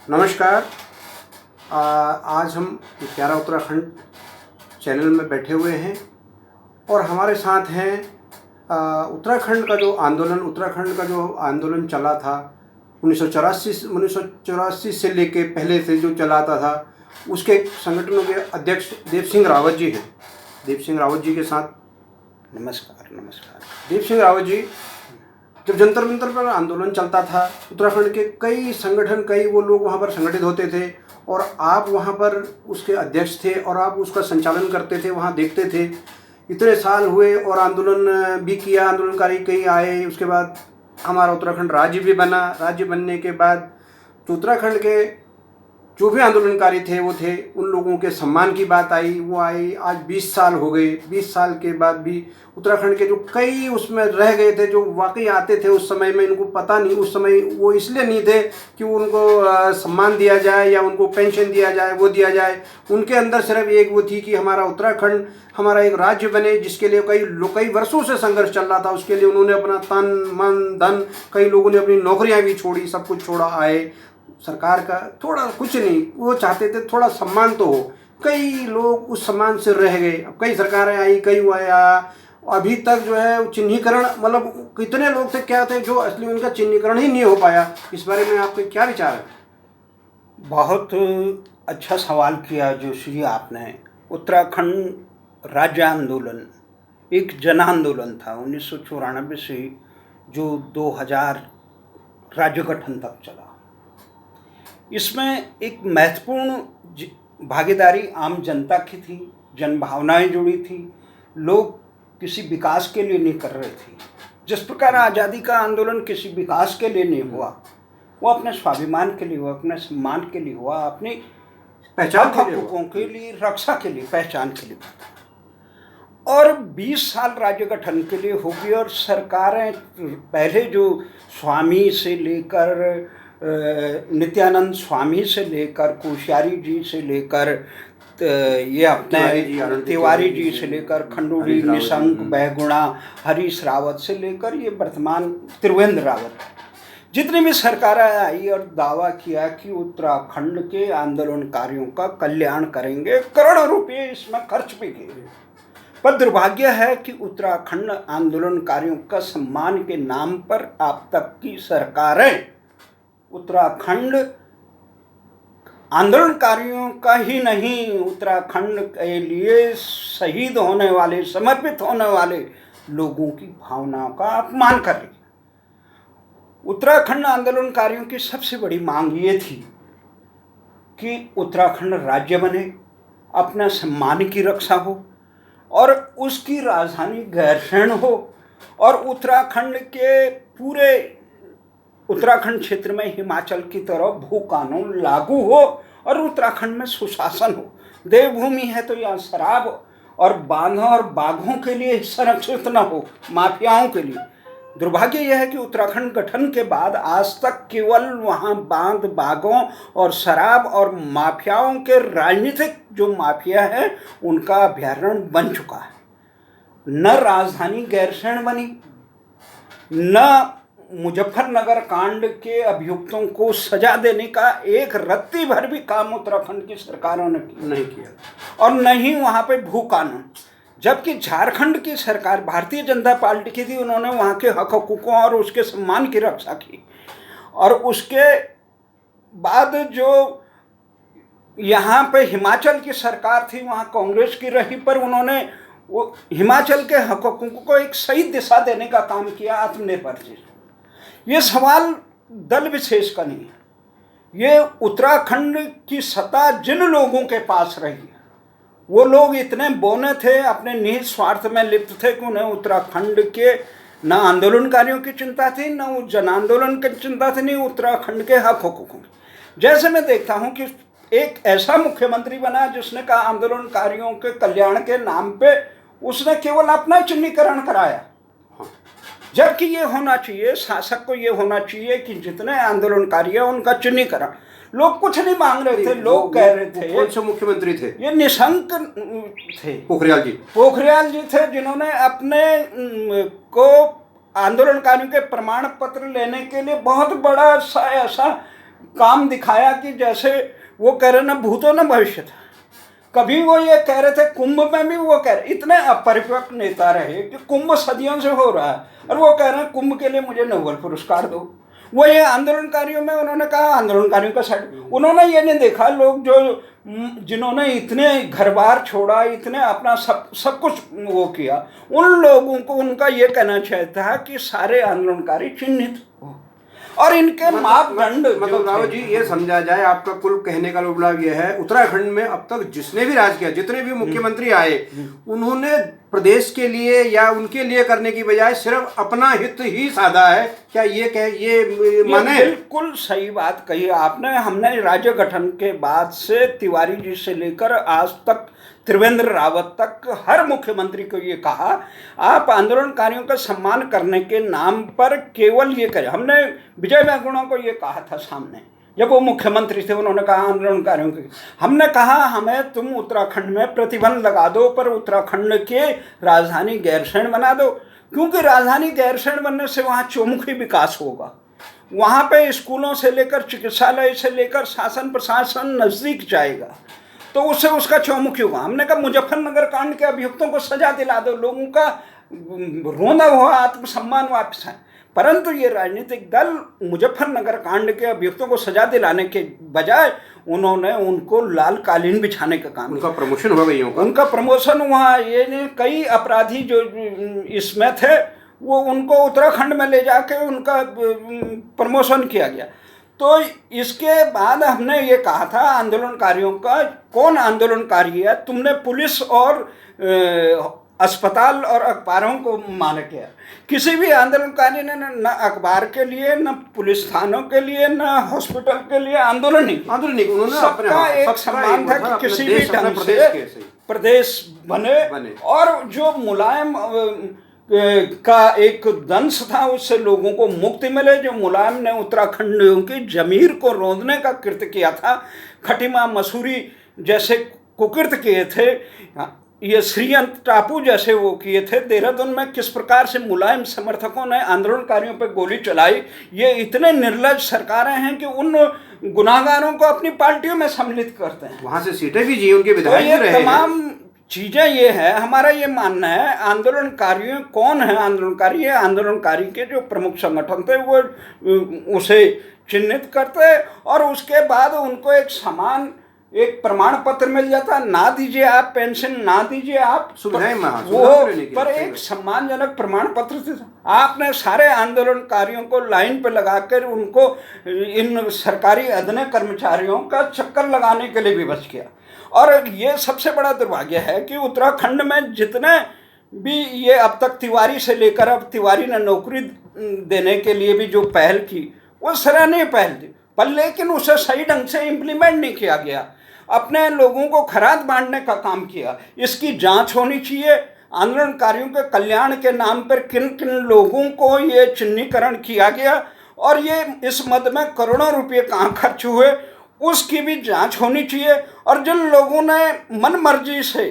नमस्कार। आज हम प्यारा उत्तराखंड चैनल में बैठे हुए हैं और हमारे साथ हैं उत्तराखंड का जो आंदोलन चला था 1984 से लेके पहले से जो चलाता था, उसके संगठनों के अध्यक्ष देव सिंह रावत जी हैं। देव सिंह रावत जी के साथ नमस्कार। देव सिंह रावत जी, जब जंतर मंतर पर आंदोलन चलता था, उत्तराखंड के कई संगठन, कई वो लोग वहाँ पर संगठित होते थे और आप वहाँ पर उसके अध्यक्ष थे और आप उसका संचालन करते थे, वहाँ देखते थे। इतने साल हुए और आंदोलन भी किया, आंदोलनकारी कई आए। उसके बाद हमारा उत्तराखंड राज्य भी बना। राज्य बनने के बाद तो उत्तराखंड के जो भी आंदोलनकारी थे वो थे, उन लोगों के सम्मान की बात आई, वो आई। आज 20 साल हो गए। 20 साल के बाद भी उत्तराखंड के जो कई उसमें रह गए थे, जो वाकई आते थे उस समय में, इनको पता नहीं, उस समय वो इसलिए नहीं थे कि उनको सम्मान दिया जाए या उनको पेंशन दिया जाए, वो दिया जाए। उनके अंदर सिर्फ एक वो थी कि हमारा उत्तराखंड हमारा एक राज्य बने, जिसके लिए कई वर्षों से संघर्ष चल रहा था। उसके लिए उन्होंने अपना तन मन धन, कई लोगों ने अपनी नौकरियाँ भी छोड़ी, सब कुछ छोड़ा, आए। सरकार का थोड़ा कुछ नहीं, वो चाहते थे थोड़ा सम्मान तो हो। कई लोग उस सम्मान से रह गए। अब कई सरकारें आई, कई वो आया, अभी तक जो है चिन्हीकरण, मतलब कितने लोग थे, क्या थे जो असली उनका चिन्हीकरण ही नहीं हो पाया। इस बारे में आपके क्या विचार है? बहुत अच्छा सवाल किया जोशी आपने। उत्तराखंड राज्य आंदोलन एक जन आंदोलन था 1994 से जो 2000 राज्य गठन तक चला। इसमें एक महत्वपूर्ण भागीदारी आम जनता की थी, जन भावनाएं जुड़ी थी। लोग किसी विकास के लिए नहीं कर रहे थे। जिस प्रकार आज़ादी का आंदोलन किसी विकास के लिए नहीं हुआ, वो अपने स्वाभिमान के लिए हुआ, अपने सम्मान के लिए हुआ, अपनी पहचान हकों के लिए, रक्षा के लिए, पहचान के लिए। और 20 साल राज्य गठन के लिए हो गई और सरकारें पहले जो स्वामी से लेकर नित्यानंद स्वामी से लेकर, कोश्यारी जी से लेकर, ये अपने तिवारी जी से लेकर, खंडूड़ी, निशंक, बहुगुणा, हरीश रावत से लेकर ये वर्तमान त्रिवेंद्र रावत, जितनी भी सरकारें आई और दावा किया कि उत्तराखंड के आंदोलनकारियों का कल्याण करेंगे, करोड़ों रुपये इसमें खर्च भी किए। पर दुर्भाग्य है कि उत्तराखंड आंदोलनकारियों का सम्मान के नाम पर आप तक की सरकारें उत्तराखंड आंदोलनकारियों का ही नहीं, उत्तराखंड के लिए शहीद होने वाले, समर्पित होने वाले लोगों की भावनाओं का अपमान कर रही। उत्तराखंड आंदोलनकारियों की सबसे बड़ी मांग ये थी कि उत्तराखंड राज्य बने, अपना सम्मान की रक्षा हो और उसकी राजधानी गैरसैंण हो और उत्तराखंड के पूरे उत्तराखंड क्षेत्र में हिमाचल की तरह भू कानून लागू हो और उत्तराखंड में सुशासन हो। देवभूमि है तो यहाँ शराब और बांधों और बाघों के लिए संरक्षित न हो, माफियाओं के लिए। दुर्भाग्य यह है कि उत्तराखंड गठन के बाद आज तक केवल वहाँ बांध, बाघों और शराब और माफियाओं के राजनीतिक जो माफिया है उनका अभ्यारण्य बन चुका है। न राजधानी गैरसैंण बनी, न मुजफ्फरनगर कांड के अभियुक्तों को सजा देने का एक रत्ती भर भी काम उत्तराखंड की सरकारों ने नहीं किया और न ही वहाँ पे भू कानून। जबकि झारखंड की सरकार भारतीय जनता पार्टी की थी, उन्होंने वहाँ के हक हकूकों और उसके सम्मान की रक्षा की। और उसके बाद जो यहाँ पे हिमाचल की सरकार थी, वहाँ कांग्रेस की रही, पर उन्होंने वो हिमाचल के हक हकूकों को एक सही दिशा देने का काम किया, आत्मनिर्भर जी। ये सवाल दल विशेष का नहीं है। ये उत्तराखंड की सत्ता जिन लोगों के पास रही है, वो लोग इतने बौने थे, अपने निहित स्वार्थ में लिप्त थे कि उन्हें उत्तराखंड के न आंदोलनकारियों की चिंता थी, न वो जन आंदोलन की चिंता थी, नहीं उत्तराखंड के हक हकूकों की। जैसे मैं देखता हूँ कि एक ऐसा मुख्यमंत्री बना जिसने कहा आंदोलनकारियों के कल्याण के नाम पे उसने केवल अपना चिन्हीकरण कराया। जबकि ये होना चाहिए, शासक को ये होना चाहिए कि जितने आंदोलनकारी हैं उनका चिन्हीकरण। लोग कुछ नहीं मांग रहे थे, लोग कह रहे थे। कौन से मुख्यमंत्री थे? ये निशंक थे, पोखरियाल जी थे, जिन्होंने अपने को आंदोलनकारियों के प्रमाण पत्र लेने के लिए बहुत बड़ा ऐसा काम दिखाया कि जैसे वो कह रहे ना भूतो न भविष्य था। कभी वो ये कह रहे थे, कुंभ में भी वो कह रहे, इतने अपरिपक्व नेता रहे कि कुंभ सदियों से हो रहा है और वो कह रहे हैं कुंभ के लिए मुझे नोबेल पुरस्कार दो। वो ये आंदोलनकारियों में उन्होंने कहा आंदोलनकारियों का साइड, उन्होंने ये नहीं देखा लोग जो जिन्होंने इतने घर बार छोड़ा, इतने अपना सब कुछ वो किया, उन लोगों को उनका ये कहना चाहिए था कि सारे आंदोलनकारी चिन्हित हो और इनके मापदंड। मतलब राव जी ये समझा जाए, आपका कुल कहने का मतलब ये है, उत्तराखंड में अब तक जिसने भी राज किया, जितने भी मुख्यमंत्री आए, उन्होंने प्रदेश के लिए या उनके लिए करने की बजाय सिर्फ अपना हित ही साधा है। क्या ये माने? बिल्कुल सही बात कही आपने। हमने राज्य गठन के बाद से तिवारी जी से लेकर आज तक त्रिवेंद्र रावत तक हर मुख्यमंत्री को ये कहा, आप आंदोलनकारियों का सम्मान करने के नाम पर केवल ये करें। हमने विजय बैंगुणा को ये कहा था सामने, जब वो मुख्यमंत्री थे, उन्होंने कहा आंदोलनकारियों के, हमने कहा हमें तुम उत्तराखंड में प्रतिबंध लगा दो पर उत्तराखंड के राजधानी गैरसैंण बना दो, क्योंकि राजधानी गैरसैंण बनने से वहाँ चौमुखी विकास होगा। वहाँ पे स्कूलों से लेकर चिकित्सालय से लेकर शासन प्रशासन नज़दीक जाएगा, तो उससे उसका चौमुखी होगा। हमने कहा मुजफ्फरनगर कांड के अभियुक्तों को सजा दिला दो, लोगों का रोना हुआ आत्मसम्मान वापस आए। परंतु ये राजनीतिक दल मुजफ्फरनगर कांड के अभियुक्तों को सजा दिलाने के बजाय उन्होंने उनको लाल कालीन बिछाने का काम, उनका प्रमोशन हुआ, भैया उनका प्रमोशन हुआ। ये कई अपराधी जो इसमें थे वो उनको उत्तराखंड में ले जाके उनका प्रमोशन किया गया। तो इसके बाद हमने ये कहा था आंदोलनकारियों का, कौन आंदोलनकारी है? तुमने पुलिस और अस्पताल और अखबारों को माना किया। किसी भी आंदोलनकारी ने न अखबार के लिए, न पुलिस थानों के लिए, न हॉस्पिटल के लिए आंदोलन नहीं, उन्होंने सबका एक सम्मान था कि किसी भी ढंग से प्रदेश बने और जो मुलायम का एक दंश था उससे लोगों को मुक्ति मिले। जो मुलायम ने उत्तराखंडियों की जमीर को रौंदने का कृत्य किया था, खटीमा मसूरी जैसे कुकृत्य किए थे, ये श्रीअंत टापू जैसे वो किए थे, देहरादून में किस प्रकार से मुलायम समर्थकों ने आंदोलनकारियों पर गोली चलाई, ये इतने निर्लज सरकारें हैं कि उन गुनाहगारों को अपनी पार्टियों में सम्मिलित करते हैं, वहाँ से सीटें भी जी उनके विधायक तो ये तमाम चीज़ें ये है। हमारा ये मानना है आंदोलनकारियों कौन है आंदोलनकारी, है आंदोलनकारी के जो प्रमुख संगठन थे वो उसे चिन्हित करते और उसके बाद उनको एक समान एक प्रमाण पत्र मिल जाता, ना दीजिए आप पेंशन, ना दीजिए आप सुविधाएं, वो पर एक सम्मानजनक प्रमाण पत्र थे। आपने सारे आंदोलनकारियों को लाइन पे लगाकर उनको इन सरकारी अदने कर्मचारियों का चक्कर लगाने के लिए विवश किया। और ये सबसे बड़ा दुर्भाग्य है कि उत्तराखंड में जितने भी ये अब तक तिवारी से लेकर अब तिवारी ने नौकरी देने के लिए भी जो पहल की वो सराहनीय पहल थी, पर लेकिन उसे सही ढंग से इम्प्लीमेंट नहीं किया गया। अपने लोगों को खराद बांटने का काम किया। इसकी जांच होनी चाहिए। आंदोलनकारियों के कल्याण के नाम पर किन किन लोगों को ये चिन्हीकरण किया गया और ये इस मद में करोड़ों रुपये कहाँ खर्च हुए उसकी भी जांच होनी चाहिए। और जिन लोगों ने मन मर्जी से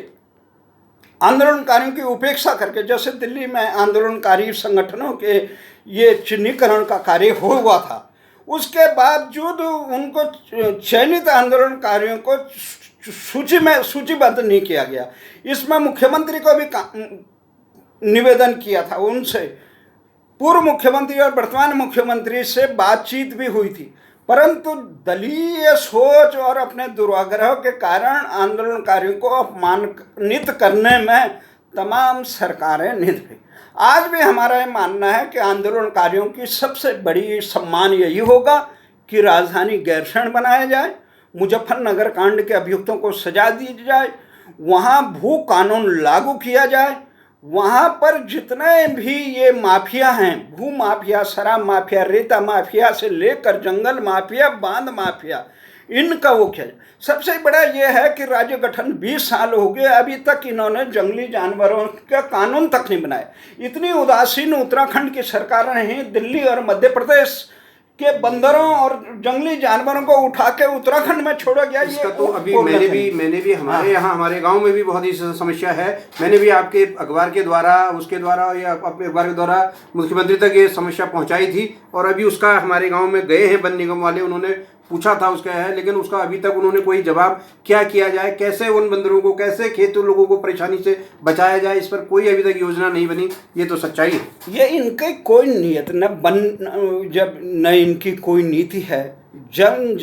आंदोलनकारियों की उपेक्षा करके, जैसे दिल्ली में आंदोलनकारी संगठनों के ये चिन्हीकरण का कार्य हुआ था, उसके बावजूद उनको चयनित आंदोलनकारियों को सूचीबद्ध नहीं किया गया। इसमें मुख्यमंत्री को भी निवेदन किया था, उनसे पूर्व मुख्यमंत्री और वर्तमान मुख्यमंत्री से बातचीत भी हुई थी, परंतु दलीय सोच और अपने दुराग्रह के कारण आंदोलनकारियों को अपमानित करने में तमाम सरकारें निहित हुई। आज भी हमारा ये मानना है कि आंदोलनकारियों की सबसे बड़ी सम्मान यही होगा कि राजधानी गैरसैंण बनाया जाए, मुजफ्फरनगर कांड के अभियुक्तों को सजा दी जाए, वहाँ भू कानून लागू किया जाए, वहाँ पर जितने भी ये माफिया हैं, भू माफिया, शराब माफिया, रेता माफिया से लेकर जंगल माफिया, बांध माफिया, इनका वो क्या। सबसे बड़ा ये है कि राज्य गठन 20 साल हो गए, अभी तक इन्होंने जंगली जानवरों का कानून तक नहीं बनाया। इतनी उदासीन उत्तराखंड की सरकारें हैं, दिल्ली और मध्य प्रदेश के बंदरों और जंगली जानवरों को उठा के उत्तराखंड में छोड़ा गया। इसका तो अभी मैंने भी हमारे यहाँ हमारे गांव में भी बहुत ही समस्या है। मैंने भी आपके अखबार के द्वारा, उसके द्वारा या अपने अखबार के द्वारा मुख्यमंत्री तक ये समस्या पहुंचाई थी और अभी उसका हमारे गांव में गए हैं वन निगम वाले, उन्होंने पूछा था उसका है, लेकिन उसका अभी तक उन्होंने कोई जवाब क्या किया जाए, कैसे उन बंदरों को, कैसे खेतों लोगों को परेशानी से बचाया जाए, इस पर कोई अभी तक योजना नहीं बनी। ये तो सच्चाई है। ये इनकी कोई नियत जब न इनकी कोई नीति है। जल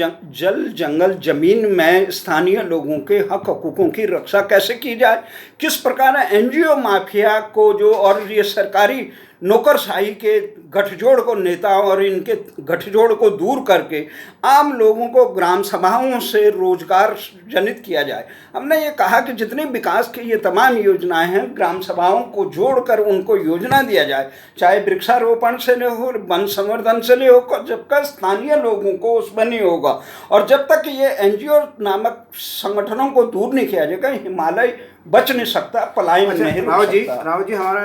जंगल जमीन में स्थानीय लोगों के हक हकूकों की रक्षा कैसे की जाए, किस प्रकार एनजीओ माफिया को जो और ये सरकारी नौकरशाही के गठजोड़ को नेताओं और इनके गठजोड़ को दूर करके आम लोगों को ग्राम सभाओं से रोजगार जनित किया जाए। हमने ये कहा कि जितनी विकास की ये तमाम योजनाएं हैं, ग्राम सभाओं को जोड़कर उनको योजना दिया जाए, चाहे वृक्षारोपण से ले हो, वन संवर्धन से ले हो, जब तक स्थानीय लोगों को उसमें नहीं होगा और जब तक ये एनजीओ नामक संगठनों को दूर नहीं किया जाएगा, हिमालय बच नहीं सकता, पलायन नहीं रुक सकता। राव जी, हमारा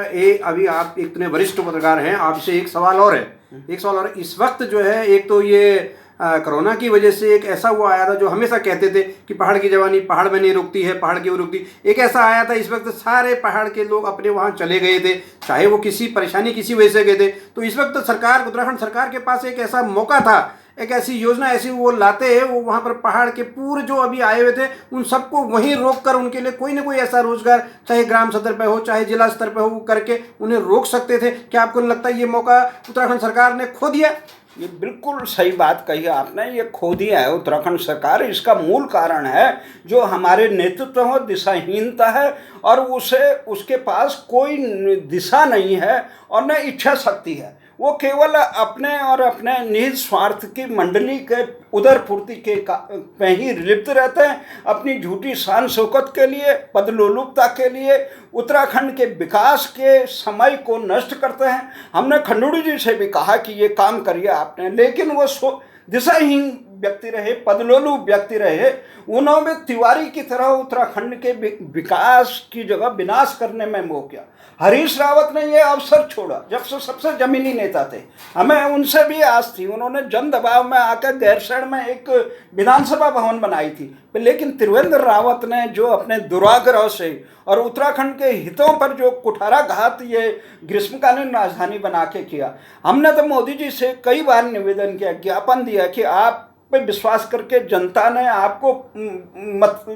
अभी आप इतने वरिष्ठ पत्रकार हैं, आपसे एक सवाल और है। इस वक्त जो है, एक तो ये कोरोना की वजह से एक ऐसा वो आया था जो हमेशा कहते थे कि पहाड़ की जवानी पहाड़ में नहीं रुकती है, पहाड़ की वो रुकती। एक ऐसा आया था, इस वक्त सारे पहाड़ के लोग अपने वहाँ चले गए थे, चाहे वो किसी परेशानी किसी वजह से गए थे। तो इस वक्त सरकार, उत्तराखंड सरकार के पास एक ऐसा मौका था, एक ऐसी योजना ऐसी वो लाते हैं, वो वहाँ पर पहाड़ के पूरे जो अभी आए हुए थे उन सबको वहीं रोक कर उनके लिए कोई ना कोई ऐसा रोजगार, चाहे ग्राम स्तर पर हो चाहे जिला स्तर पर हो, वो करके उन्हें रोक सकते थे। क्या आपको लगता है ये मौका उत्तराखंड सरकार ने खो दिया? ये बिल्कुल सही बात कही आपने, ये खो दिया है उत्तराखंड सरकार। इसका मूल कारण है जो हमारे नेतृत्व हो दिशाहीनता है और उसके पास कोई दिशा नहीं है और न इच्छा शक्ति है। वो केवल अपने और अपने निहित स्वार्थ की मंडली के उदरपूर्ति के पे ही लिप्त रहते हैं, अपनी झूठी शान शौकत के लिए, पदलोलुपता के लिए, उत्तराखंड के विकास के समय को नष्ट करते हैं। हमने खंडूड़ी जी से भी कहा कि ये काम करिए आपने, लेकिन वो दिशाहीन व्यक्ति रहे, पदलोलु व्यक्ति रहे। उन्होंने तिवारी की तरह उत्तराखंड के विकास की जगह विनाश करने में मोह किया। हरीश रावत ने ये अवसर छोड़ा जब से सबसे जमीनी नेता थे, हमें उनसे भी आस थी। उन्होंने जन दबाव में आकर गैरसैंण में एक विधानसभा भवन बनाई थी, लेकिन त्रिवेंद्र रावत ने जो अपने दुराग्रह से और उत्तराखंड के हितों पर जो कुठाराघात ये ग्रीष्मकालीन राजधानी बना के किया। हमने तो मोदी जी से कई बार निवेदन किया, ज्ञापन दिया कि आप पे विश्वास करके जनता ने आपको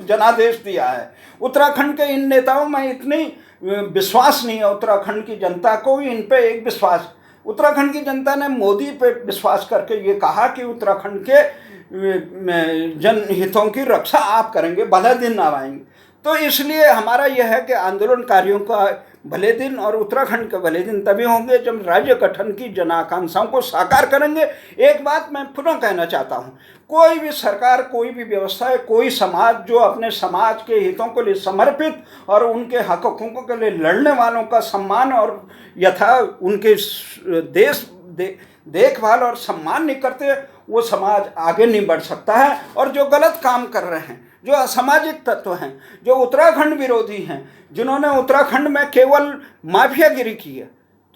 जनादेश दिया है। उत्तराखंड के इन नेताओं में इतनी विश्वास नहीं है, उत्तराखंड की जनता को इन पे एक विश्वास। उत्तराखंड की जनता ने मोदी पे विश्वास करके ये कहा कि उत्तराखंड के जनहितों की रक्षा आप करेंगे, भले दिन ना आएंगे। तो इसलिए हमारा यह है कि आंदोलनकारियों का भले दिन और उत्तराखंड के भले दिन तभी होंगे जब राज्य गठन की जन आकांक्षाओं को साकार करेंगे। एक बात मैं पुनः कहना चाहता हूँ, कोई भी सरकार, कोई भी व्यवस्था है, कोई समाज जो अपने समाज के हितों के लिए समर्पित और उनके हक हकूक़ों के लिए लड़ने वालों का सम्मान और यथा उनके देखभाल और सम्मान नहीं करते, वो समाज आगे नहीं बढ़ सकता है। और जो गलत काम कर रहे हैं, जो असामाजिक तत्व हैं, जो उत्तराखंड विरोधी हैं, जिन्होंने उत्तराखंड में केवल माफियागिरी की है,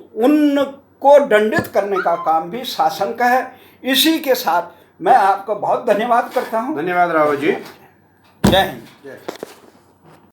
तो उनको दंडित करने का काम भी शासन का है। इसी के साथ मैं आपका बहुत धन्यवाद करता हूँ। धन्यवाद राव जी। जय हिंद। जय।